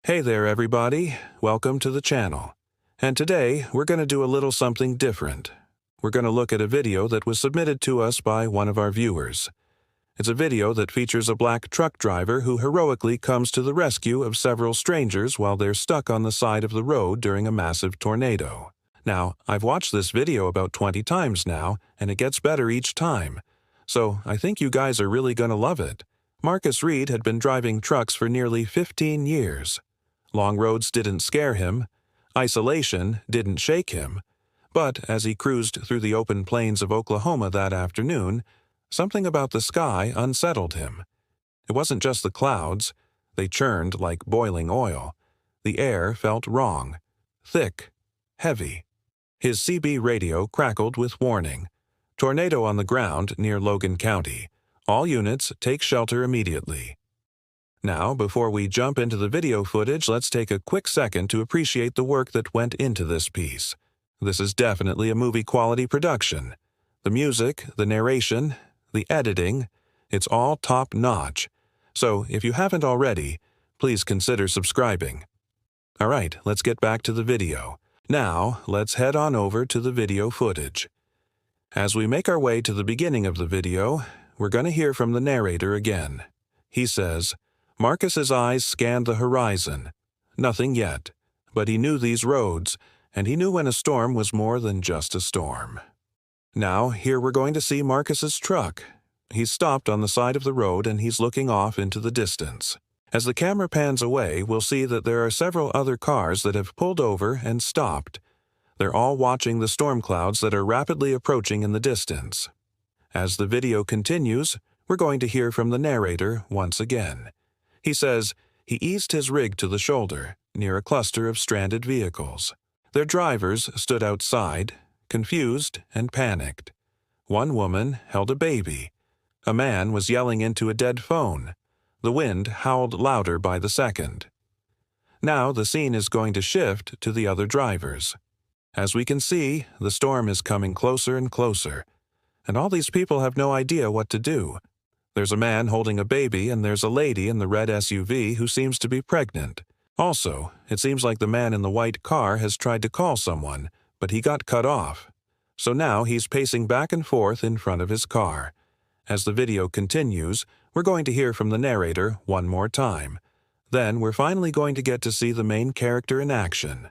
Hey there everybody, welcome to the channel. And today we're going to do a little something different. We're going to look at a video that was submitted to us by one of our viewers. It's a video that features a black truck driver who heroically comes to the rescue of several strangers while they're stuck on the side of the road during a massive tornado. Now, I've watched this video about 20 times now, and it gets better each time. So I think you guys are really going to love it. Marcus Reed had been driving trucks for nearly 15 years. Long roads didn't scare him, isolation didn't shake him, but as he cruised through the open plains of Oklahoma that afternoon, something about the sky unsettled him. It wasn't just the clouds, they churned like boiling oil. The air felt wrong, thick, heavy. His CB radio crackled with warning. Tornado on the ground near Logan County. All units take shelter immediately. Now, before we jump into the video footage, let's take a quick second to appreciate the work that went into this piece. This is definitely a movie-quality production. The music, the narration, the editing, it's all top-notch. So, if you haven't already, please consider subscribing. Alright, let's get back to the video. Now, let's head on over to the video footage. As we make our way to the beginning of the video, we're going to hear from the narrator again. He says, Marcus's eyes scanned the horizon. Nothing yet, but he knew these roads, and he knew when a storm was more than just a storm. Now, here we're going to see Marcus's truck. He's stopped on the side of the road and he's looking off into the distance. As the camera pans away, we'll see that there are several other cars that have pulled over and stopped. They're all watching the storm clouds that are rapidly approaching in the distance. As the video continues, we're going to hear from the narrator once again. He says he eased his rig to the shoulder, near a cluster of stranded vehicles. Their drivers stood outside, confused and panicked. One woman held a baby. A man was yelling into a dead phone. The wind howled louder by the second. Now the scene is going to shift to the other drivers. As we can see, the storm is coming closer and closer, and all these people have no idea what to do. There's a man holding a baby and there's a lady in the red SUV who seems to be pregnant. Also, it seems like the man in the white car has tried to call someone, but he got cut off. So now he's pacing back and forth in front of his car. As the video continues, we're going to hear from the narrator one more time. Then we're finally going to get to see the main character in action.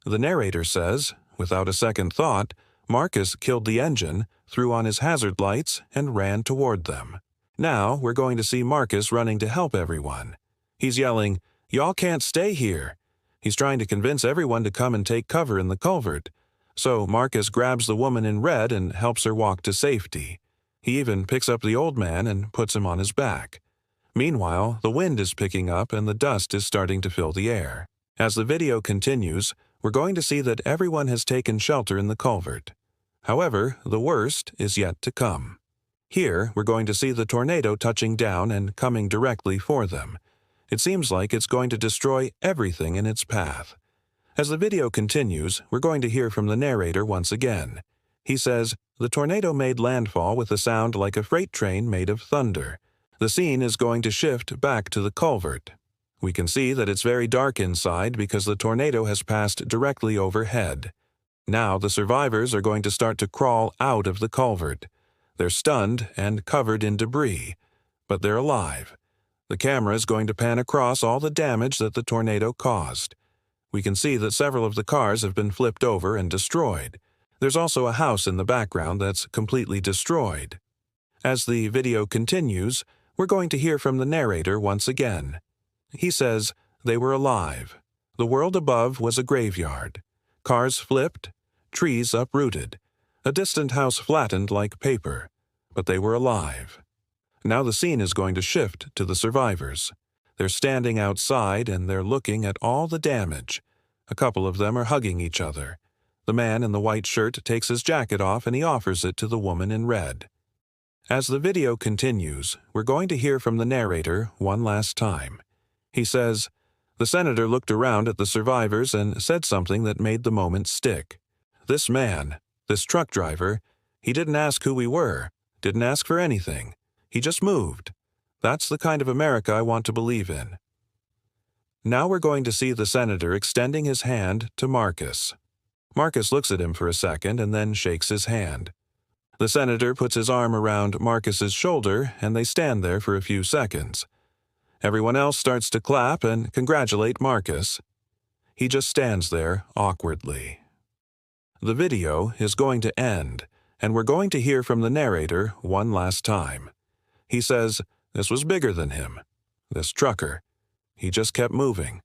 The narrator says, without a second thought, Marcus killed the engine, threw on his hazard lights, and ran toward them. Now, we're going to see Marcus running to help everyone. He's yelling, "Y'all can't stay here." He's trying to convince everyone to come and take cover in the culvert. So Marcus grabs the woman in red and helps her walk to safety. He even picks up the old man and puts him on his back. Meanwhile, the wind is picking up and the dust is starting to fill the air. As the video continues, we're going to see that everyone has taken shelter in the culvert. However, the worst is yet to come. Here, we're going to see the tornado touching down and coming directly for them. It seems like it's going to destroy everything in its path. As the video continues, we're going to hear from the narrator once again. He says, the tornado made landfall with a sound like a freight train made of thunder. The scene is going to shift back to the culvert. We can see that it's very dark inside because the tornado has passed directly overhead. Now the survivors are going to start to crawl out of the culvert. They're stunned and covered in debris, but they're alive. The camera is going to pan across all the damage that the tornado caused. We can see that several of the cars have been flipped over and destroyed. There's also a house in the background that's completely destroyed. As the video continues, we're going to hear from the narrator once again. He says, they were alive. The world above was a graveyard. Cars flipped, trees uprooted. A distant house flattened like paper, but they were alive. Now the scene is going to shift to the survivors. They're standing outside and they're looking at all the damage. A couple of them are hugging each other. The man in the white shirt takes his jacket off and he offers it to the woman in red. As the video continues, we're going to hear from the narrator one last time. He says, the senator looked around at the survivors and said something that made the moment stick. This man, this truck driver, he didn't ask who we were, didn't ask for anything. He just moved. That's the kind of America I want to believe in. Now we're going to see the senator extending his hand to Marcus. Marcus looks at him for a second and then shakes his hand. The senator puts his arm around Marcus's shoulder and they stand there for a few seconds. Everyone else starts to clap and congratulate Marcus. He just stands there awkwardly. The video is going to end, and we're going to hear from the narrator one last time. He says this was bigger than him. This trucker. He just kept moving.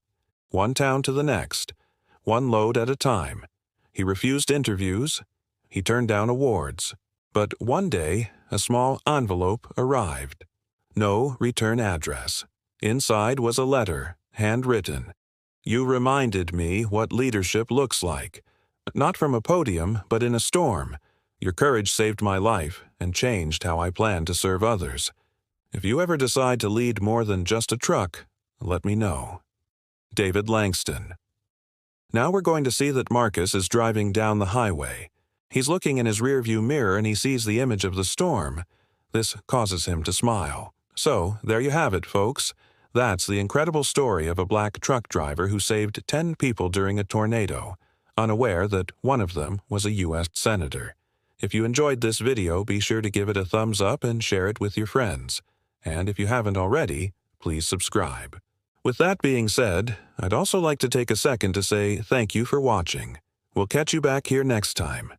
One town to the next. One load at a time. He refused interviews. He turned down awards. But one day, a small envelope arrived. No return address. Inside was a letter, handwritten. You reminded me what leadership looks like. Not from a podium, but in a storm. Your courage saved my life and changed how I plan to serve others. If you ever decide to lead more than just a truck, let me know. David Langston. Now we're going to see that Marcus is driving down the highway. He's looking in his rearview mirror and he sees the image of the storm. This causes him to smile. So, there you have it, folks. That's the incredible story of a black truck driver who saved 10 people during a tornado, unaware that one of them was a U.S. Senator. If you enjoyed this video, be sure to give it a thumbs up and share it with your friends. And if you haven't already, please subscribe. With that being said, I'd also like to take a second to say thank you for watching. We'll catch you back here next time.